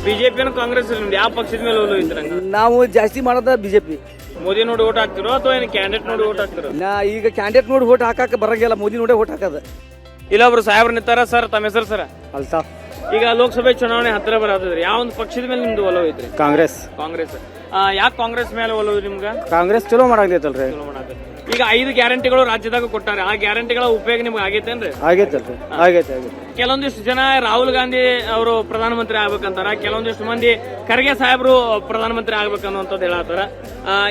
BJP Congress ನಿಮ್ದು ಯಾವ ಪಕ್ಷದ ಮೇಲೆ ಒಲವು ಐತ್ರಿ ಹಂಗ? ನಾವು ಜಾಸ್ತಿ ಮಾಡೋದ ಬಿಜೆಪಿ. ಮೋದಿ ನೋಡಿ ಓಟ್ ಹಾಕ್ತಿರೋ ಅಥವಾ ಏನು ಕ್ಯಾಂಡಿಡೇಟ್ ನೋಡಿ ಓಟ್ ಹಾಕ್ತಿರೋ? ಈಗ ಕ್ಯಾಂಡಿಡೇಟ್ ನೋಡಿ ಓಟ್ ಹಾಕಕ್ಕೆ ಬರಂಗಿಲ್ಲ, ಮೋದಿ ನೋಡಿ ಓಟ್ ಹಾಕದ. ಇಲ್ಲೊಬ್ರು ಸಾಹೇಬ್ರು ನಿಂತಾರ. ಸರ್ ತಮ್ಮ ಹೆಸರು ಸರ್? ಅಲ್ತಾಫ್. ಈಗ ಲೋಕಸಭೆ ಚುನಾವಣೆ ಹತ್ತಿರ ಬರತ್ತದ್ರಿ, ಯಾವ ಒಂದು ಪಕ್ಷದ ಮೇಲೆ ನಿಮ್ದು ಒಲವು ಐತ್ರಿ? ಕಾಂಗ್ರೆಸ್. ಕಾಂಗ್ರೆಸ್. ಯಾಕೆ ಕಾಂಗ್ರೆಸ್ ಮೇಲೆ ಒಲವು ನಿಮ್ಗ? ಕಾಂಗ್ರೆಸ್ ಚಲೋ ಮಾಡಾಕೈತಲ್ರಿ. ಈಗ 5 ಗ್ಯಾರಂಟಿಗಳು ರಾಜ್ಯದಾಗ ಕೊಟ್ಟಾರೆ, ಆ ಗ್ಯಾರಂಟಿಗಳ ಉಪಯೋಗ ನಿಮ್ಗೆ ಆಗೈತೇನ್ರಿ? ಆಗೈತಲ್ರಿ. ಆಗೈತೆ. ಕೆಲವೊಂದಿಷ್ಟು ಜನ ರಾಹುಲ್ ಗಾಂಧಿ ಅವರು ಪ್ರಧಾನಮಂತ್ರಿ ಆಗ್ಬೇಕಂತಾರ, ಕೆಲವೊಂದಿಷ್ಟು ಮಂದಿ ಖರ್ಗೆ ಸಾಹೇಬ್ರು ಪ್ರಧಾನಮಂತ್ರಿ ಆಗ್ಬೇಕನ್ನುವಂಥದ್ದು ಹೇಳತ್ತಾರ.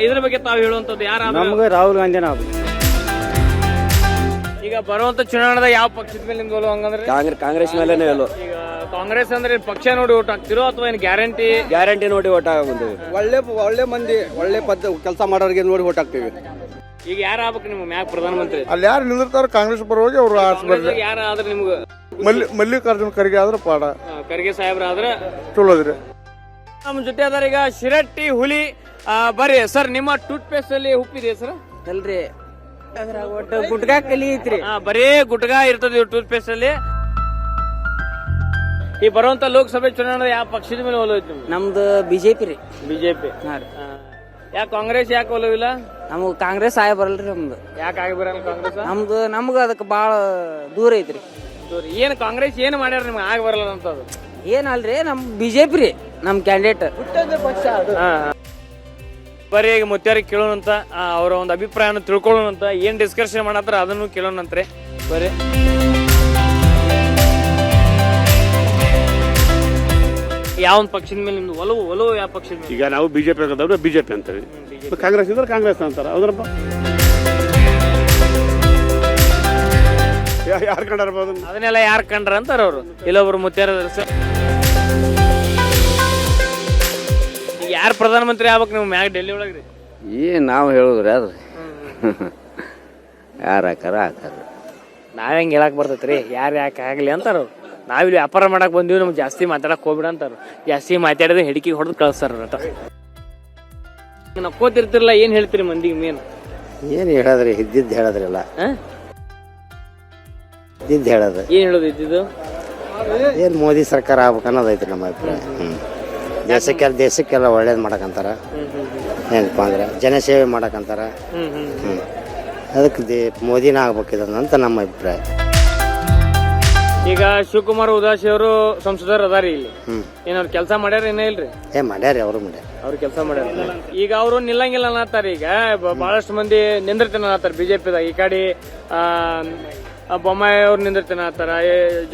ಇದ್ರ ಬಗ್ಗೆ ತಾವು ಹೇಳುವಂಥದ್ದು ಯಾರು? ನಮ್ಗೆ ರಾಹುಲ್ ಗಾಂಧಿನ ಆಗ್ಬೇಕು. ಈಗ ಬರುವಂತ ಚುನಾವಣೆದಾಗ ಯಾವ ಪಕ್ಷದ ಮೇಲೆ ನಿಮ್ದು ಒಲವು ಹಂಗಂದ್ರೆ? ಕಾಂಗ್ರೆಸ್ ಮೇಲೆ ಹೇಳು. ಈಗ ಕಾಂಗ್ರೆಸ್ ಅಂದ್ರೆ ಪಕ್ಷ ನೋಡಿ ಓಟ್ ಹಾಕ್ತಿರೋ ಅಥವಾ ಏನು ಗ್ಯಾರಂಟಿ ನೋಡಿ ಓಟ್ ಹಾಕೊಂತೀವಿ. ಒಳ್ಳೆ ಮಂದಿ ಒಳ್ಳೆ ಕೆಲಸ ಮಾಡೋರಿಗೆ ನೋಡಿ ಓಟ್ ಹಾಕ್ತೀವಿ. ಈಗ ಯಾರು ಆಗ್ಬೇಕು ನಿಮ್ಗೆ ಮ್ಯಾಗ ಪ್ರಧಾನಮಂತ್ರಿ? ಅಲ್ಲಿ ಯಾರು ನಿಂದಿರ್ತಾರ ಕಾಂಗ್ರೆಸ್ ಪರವಾಗಿ ಅವ್ರು ಯಾರು ಆದ್ರೆ ನಿಮ್ಗೆ? ಮಲ್ಲಿಕಾರ್ಜುನ ಖರ್ಗೆ ಆದ್ರೆ ಪಾಡ, ಖರ್ಗೆ ಸಾಹೇಬ್ರ ಆದ್ರೆ ಚಲೋದ್ರಿ. ನಮ್ಮ ಜೊತೆ ಅದಾರ ಈಗ ಶಿರಟ್ಟಿ ಹುಲಿ. ಬರ್ರಿ ಸರ್, ನಿಮ್ಮ ಟೂತ್ ಪೇಸ್ಟ್ ಅಲ್ಲಿ ಉಪ್ಪಿದೆ ಸರ್? ಅಲ್ರಿ, ಒಟ್ಟು ಗುಟ್ಕಾ ಕಲಿ ಐತ್ರಿ. ಬರೀ ಗುಟ್ಕಾ ಇರ್ತದೆ ಟೂತ್ ಪೇಸ್ಟ್ ಅಲ್ಲಿ. ಈ ಬರುವಂತ ಲೋಕಸಭೆ ಚುನಾವಣೆ ಯಾವ ಪಕ್ಷದ ಮೇಲೆ ಒಲವು ಐತಿ? ನಮ್ದು ಬಿಜೆಪಿ ರೀ. ಬಿಜೆಪಿ. ಯಾಕೆ ಕಾಂಗ್ರೆಸ್ ಯಾಕೆ ಒಲವಿಲ್ಲ? ನಮ್ಗೆ ಕಾಂಗ್ರೆಸ್ ಆಗಿ ಬರಲ್ರಿ. ನಮ್ದು ಯಾಕೆ ಆಗಿ ಬರಲ್ಲ ಕಾಂಗ್ರೆಸ್? ನಮ್ಗ ಅದಕ್ಕೆ ಬಾಳ ದೂರ ಐತ್ರಿ. ಏನ್ ಕಾಂಗ್ರೆಸ್ ಏನ್ ಮಾಡ್ಯಾರ ನಿಮ್ಗೆ ಆಗಿ ಬರಲ್ಲ ಅಂತದ್ದು? ಏನಲ್ರಿ, ನಮ್ ಬಿಜೆಪಿ ರೀ ನಮ್ ಕ್ಯಾಂಡಿಡೇಟ್. ಬರೀ ಈಗ ಮುತ್ಯಾರಿಗೆ ಕೇಳೋಣಂತ, ಅವರ ಒಂದು ಅಭಿಪ್ರಾಯನ ತಿಳ್ಕೊಳ್ಳೋಣಂತ, ಏನ್ ಡಿಸ್ಕಷನ್ ಮಾಡತ್ತಾರ ಅದನ್ನು ಕೇಳೋಣಂತ್ರಿ. ಬರೀ ಯಾವ ಒಂದು ಪಕ್ಷದ ಮೇಲೆ ನಿಮ್ದು ಒಲವು ಯಾವ ಪಕ್ಷದ ಮೇಲೆ? ಈಗ ನಾವು ಬಿಜೆಪಿ ಆಗದವ್ರು ಬಿಜೆಪಿ ಅಂತೀವಿ, ಕಾಂಗ್ರೆಸ್ ಇದ್ರೆ ಕಾಂಗ್ರೆಸ್ ಅಂತಾರ. ಹೌದ್ರಪ್ಪ, ಯಾರು ಕಂಡಿರ್ಬೋದು ಅದನ್ನೆಲ್ಲ ಯಾರು ಕಂಡ್ರ ಅಂತಾರ ಅವರು. ಇಲ್ಲೊಬ್ರು ಮುತ್ಯಾರ ಸರ್, ಈಗ ಯಾರು ಪ್ರಧಾನಮಂತ್ರಿ ಆಗ್ಬೇಕು ನೀವು ಮ್ಯಾಗ ಡೆಲ್ಲಿ ಒಳಗ್ರಿ? ಏನ್ ನಾವು ಹೇಳುದ್ರಿ ಅದ್ರಿ ಯಾರು ಹಾಕಾರ ನಾವ್ ಹೆಂಗ್ ಹೇಳಕ್ ಬರ್ತೈತ್ರಿ ಯಾರು ಯಾಕೆ ಆಗ್ಲಿ ಅಂತಾರ ಅವ್ರು. ನಾವಿಲ್ಲಿ ವ್ಯಾಪಾರ ಮಾಡಕ್ ಬಂದಿವಿ, ನಮ್ಗೆ ಜಾಸ್ತಿ ಮಾತಾಡಕ್ ಹೋಗ್ಬಿಡ ಅಂತಾರ. ಜಾಸ್ತಿ ಮಾತಾಡಿದ್ರೆ ಹಿಡಿಕಿಗೆ ಹೊಡೆದು ಕಳಿಸ್ತಾರ. ನಕ್ಕೋತಿರ್ತಿರಲ್ಲ, ಏನ್ ಹೇಳ್ತೀರಿ ಮಂದಿಗೆ ಮೇನ್? ಏನ್ ಹೇಳದ್ರಿ, ಇದ್ದಿದ್ದು ಹೇಳದ್ರಲ್ಲ. ಇದ್ದಿದ್ದು ಹೇಳದ. ಏನ್ ಹೇಳೋದು ಇದ್ದಿದ್ದು? ಏನ್ ಮೋದಿ ಸರ್ಕಾರ ಆಗ್ಬೇಕು ಅನ್ನೋದೈತ್ರಿ ನಮ್ಮ ಅಭಿಪ್ರಾಯ. ದೇಶಕ್ಕೆಲ್ಲ ಒಳ್ಳೇದ್ ಮಾಡಕಂತಾರ. ಏನಪ್ಪ ಅಂದ್ರೆ ಜನಸೇವೆ ಮಾಡಕಂತಾರ. ಅದಕ್ಕೆ ಮೋದಿನ ಆಗ್ಬೇಕಿದಂತ ನಮ್ಮ ಅಭಿಪ್ರಾಯ. ಈಗ ಶಿವಕುಮಾರ್ ಉದಾಸಿ ಅವರು ಸಂಸದರು ಅದಾರಿ ಇಲ್ಲಿ, ಏನಾದ್ರು ಕೆಲಸ ಮಾಡ್ಯಾರ ಏನ ಇಲ್ರಿ? ಮಾಡ್ಯಾರಿ, ಅವರು ಮಾಡ್ಯಾರ. ಅವ್ರು ಕೆಲಸ ಮಾಡ್ಯಾರ. ಈಗ ಅವರು ನಿಲ್ಲಂಗಿಲ್ಲ ಅನ್ನತ್ತಾರ. ಈಗ ಬಹಳಷ್ಟು ಮಂದಿ ನಿಂದಿರ್ತೇನೆ ಅನ್ನತ್ತಾರ ಬಿಜೆಪಿದಾಗ. ಈ ಕಡೆ ಬೊಮ್ಮಾಯಿ ಅವ್ರು ನಿಂದಿರ್ತೇನೆ ಅನ್ನತ್ತಾರ,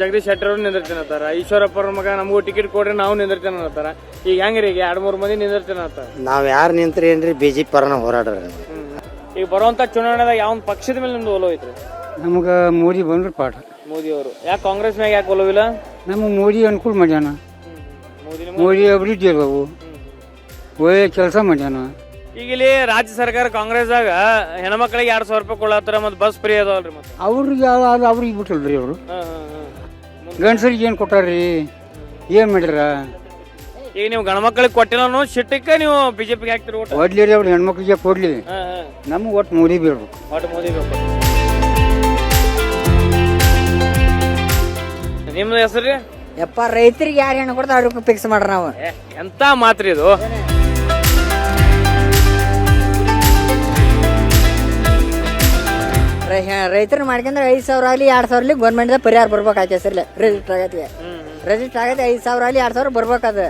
ಜಗದೀಶ್ ಶೆಟ್ಟರ್ ಅವ್ರು ನಿಂದಿರ್ತೇನೆ ಅಂತಾರ, ಈಶ್ವರಪ್ಪ ಅವ್ರ ಮಗ ನಮಗೂ ಟಿಕೆಟ್ ಕೊಡ್ರಿ ನಾವು ನಿಂದಿರ್ತೇನೆ ಅನ್ನತ್ತಾರ. ಈಗ ಹೆಂಗ್ರಿ, ಈಗ 2-3 ಮಂದಿ ನಿಂದಿರ್ತೇನೆ ಅನ್ನತ್ತಾರ. ನಾವ್ ಯಾರು ನಿಂತ್ರಿ ಏನ್ರಿ, ಬಿಜೆಪಿ ಪರನ ಹೋರಾಡ್ರಿ. ಈಗ ಬರುವಂತ ಚುನಾವಣೆದಾಗ ಯಾವ ಒಂದು ಪಕ್ಷದ ಮೇಲೆ ನಿಮ್ದು ಒಲವು ಐತ್ರಿ? ನಮಗ ಮೋದಿ ಬಂದ್ರಿ ಪಾಠ. ಮೋದಿ ಅವರು. ಯಾಕೆ ಕಾಂಗ್ರೆಸ್ ಮ್ಯಾಗ ಯಾಕೆ ಒಲವಿಲ್ಲ? ನಮಗ್ ಮೋದಿ ಅನುಕೂಲ ಮಾಡ್ಯಾನ. ಮೋದಿ ಅಭಿವೃದ್ಧಿ ಅದಾವು, ಒಳ್ಳೆ ಕೆಲಸ ಮಾಡ್ಯಾನ. ಈಗ ಇಲ್ಲಿ ರಾಜ್ಯ ಸರ್ಕಾರ ಕಾಂಗ್ರೆಸ್ದಾಗ ಹೆಣ್ಮಕ್ಳಿಗೆ 2,000 ರೂಪಾಯಿ ಕೊಡತ್ತಾರ, ಮತ್ತೆ ಬಸ್ ಫ್ರೀ ಅದಾವಲ್ರಿ. ಮತ್ತೆ ಅವ್ರಿಗೆ ಬಿಟ್ಟಲ್ರಿ ಅವರು. ಗಂಡಸರಿಗೆ ಏನ್ ಕೊಟ್ಟಾರ್ರಿ, ಏನ್ ಮಾಡ್ಯಾರ? ಈಗ ನೀವು ಗಣಮಕ್ಳಿಗೆ ಕೊಟ್ಟಿಲ್ಲ ಅನ್ನೋ ಶಿಟ್ಟಕ್ಕೆ ನೀವು ಬಿಜೆಪಿಗೆ ಹಾಕ್ತಿರಿ ಓಟ್. ಒಡ್ಲಿ ಅವ್ರ ಹೆಣ್ಮಕ್ಳಿಗೆ ಕೊಡ್ಲಿ, ನಮ್ಗೆ ಒಟ್ಟು ಮೋದಿ ಬೇಡ್ಬೇಕು. ಒಟ್ಟು ಮೋದಿ ಬೇಕು. ನಿಮ್ದು ಹೆಸರು? ಯಪ್ಪ, ರೈತರಿಗೆ ಯಾರು ಹೆಣ್ಣು ಕೊಡ್ತಾರ ಅವ್ರಿಗೆ ಫಿಕ್ಸ್ ಮಾಡ್ರ ನಾವು. ಎಂತ ಮಾತ್ರಿ ಇದು? ರೈತರು ಮಾಡ್ಕೊಂಡ್ರೆ 5,000 ಆಗಲಿ 2,000 ಗೌರ್ಮೆಂಟ್ ಪರಿಹಾರ ಬರ್ಬೇಕಾಯ್ತು. ಹೆಸರ್ಲೆ ರಿಜಿಸ್ಟರ್ ಆಗತ್ತೆ, 5,000 ಆಗಲಿ 2,000 ಬರ್ಬೇಕದ.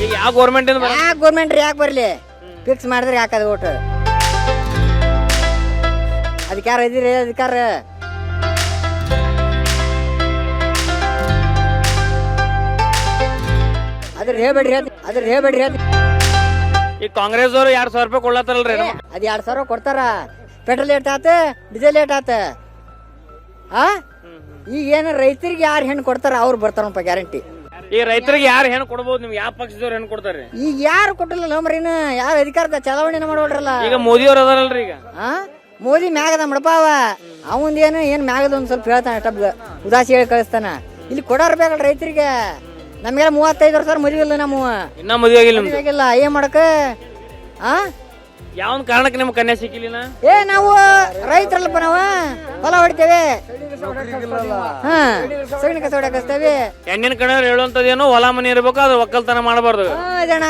ಈಗ ಯಾವ ಗೌರ್ಮೆಂಟ್ ಗೌರ್ಮೆಂಟ್ ಯಾಕೆ ಬರ್ಲಿ? ಫಿಕ್ಸ್ ಮಾಡಿದ್ರೆ ಯಾಕದ ಓಟ್? ಅದಕ್ಕೆ ಯಾರು ಇದ್ದೀರಿ ಅಧಿಕಾರ? ಅದ್ರ ಹೇಳ್ಬೇಡ್ರಿ. ಈ ಕಾಂಗ್ರೆಸ್ ಅವರು 2,000 ರೂಪಾಯಿ ಕೊಡ್ಲತ್ತಾರಲ್ರಿ? ಅದ್ 2,000 ಕೊಡ್ತಾರ. ಪೆಟ್ರೋಲ್ ಏಟ್ ಆತ, ಡೀಸೆಲ್ ಏಟ್ ಆತ. ಈಗ ಏನ ರೈತರಿಗೆ ಯಾರು ಹೆಣ್ಣು ಕೊಡ್ತಾರ ಅವ್ರು ಬರ್ತಾರಪ್ಪ ಗ್ಯಾರಂಟಿ. ಈ ರೈತರಿಗೆ ಯಾರು ಹೆಣ್ಣು ಕೊಡ್ಬೋದು? ನಿಮ್ಗೆ ಯಾವ ಪಕ್ಷದವ್ರು ಹೆಣ್ಣು ಕೊಡ್ತಾರೆ? ಈಗ ಯಾರು ಕೊಟ್ಟಿಲ್ಲ ಮರಿನ, ಯಾರು ಅಧಿಕಾರದ ಚಲಾವಣೆ ಮಾಡೋಡ್ರಲ್ಲ. ಈಗ ಮೋದಿ ಅವ್ರು ಅದಾರಲ್ರಿ. ಈಗ ಮೋದಿ ಮ್ಯಾಗದ ಮಡಪಾವ, ಅವಂದೇನು ಏನ್ ಮ್ಯಾಗದ ಒಂದ್ ಸ್ವಲ್ಪ ಹೇಳ್ತಾನ, ಟಬ್ಗ ಉದಾಸಿ ಹೇಳಿ ಕಳಿಸ್ತಾನ. ಇಲ್ಲಿ ಕೊಡೋರ್ ಬೇಕಲ್ಲ ರೈತರಿಗೆ. ನಮ್ಗೆಲ್ಲ 35 ವರ್ಷ ಮದುವೆ ಇಲ್ಲ, ನಮ್ಮ ಇನ್ನ ಮದುವೆ ಆಗಿಲ್ಲ. ಏನ್ ಮಾಡಕ? ಯಾವ ಕಾರಣಕ್ಕೆ ನಿಮ್ಗೆ ಕನ್ಯಾ ಸಿಕ್ಕಿಲ್ಲ? ನಾವು ರೈತರಲ್ಲಪ್ಪ, ನಾವು ಹೊಲ ಹೊಡಿತೇವೆ, ಹಾ ಸಗಣಿ ಕಸ ಹೊಡಕಸ್ತೇವೆ. ಹೆಣ್ಣಿನ ಕಡೆಯವ್ರು ಹೇಳುವಂತದೇನು ಹೊಲ ಮನೆ ಇರ್ಬೇಕು, ಅದು ಒಕ್ಕಲ್ತನ ಮಾಡಬಾರ್ದು. ಇದಣ್ಣ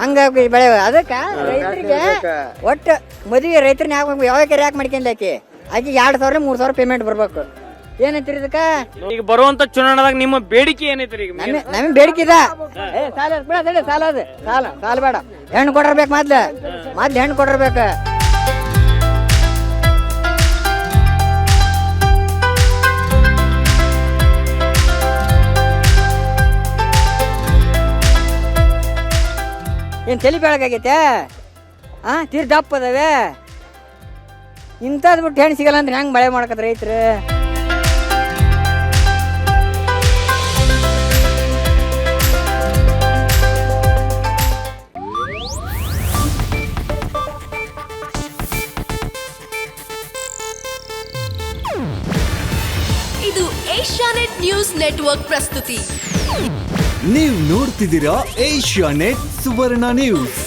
ಹಂಗಾಗಿ ಬೆಳೆ ಅದಕ್ಕೆ ರೈತರಿಗೆ ಒಟ್ಟು ಮದುವೆ ರೈತರನ್ನ ಯಾಕೆ ಮಾಡ್ಕೊಂಡಾಕಿ ಆಕೆ 2,000 3,000 ಪೇಮೆಂಟ್ ಬರ್ಬೇಕು. ಏನಂತೀರಿ ಇದಕ್ಕ? ಈಗ ಬರುವಂತ ಚುನಾವಣೆದಾಗ ನಿಮ್ಮ ಬೇಡಿಕೆ ಏನೈತ್ರಿ? ಈಗ ನಮಗೆ ಬೇಡಿಕೆದ ಸಾಲ ಬೇಡ, ಹೆಣ್ಣು ಕೊಡಿರ್ಬೇಕು, ಮೊದ್ಲು ಹೆಣ್ಣು ಕೊಡಿರ್ಬೇಕು. ಏನ್ ತಲೆ ಬೆಳಗಾಗೈತೆ? ತೀರ್ ದಪ್ಪ ಅದಾವೆ. ಇಂಥದ್ ಬಿಟ್ಟು ಹೆಣ್ಣು ಸಿಗಲ್ಲ ಅಂದ್ರೆ ಹೆಂಗ್ ಮಳೆ ಮಾಡ್ಕತ್ರ ರೈತರು? ಇದು ಏಷ್ಯಾನೆಟ್ ನ್ಯೂಸ್ ನೆಟ್ವರ್ಕ್ ಪ್ರಸ್ತುತಿ. ನೀವು ನೋಡ್ತಿದ್ದೀರಾ ಏಷ್ಯಾನೆಟ್ ಸುವರ್ಣ ನ್ಯೂಸ್.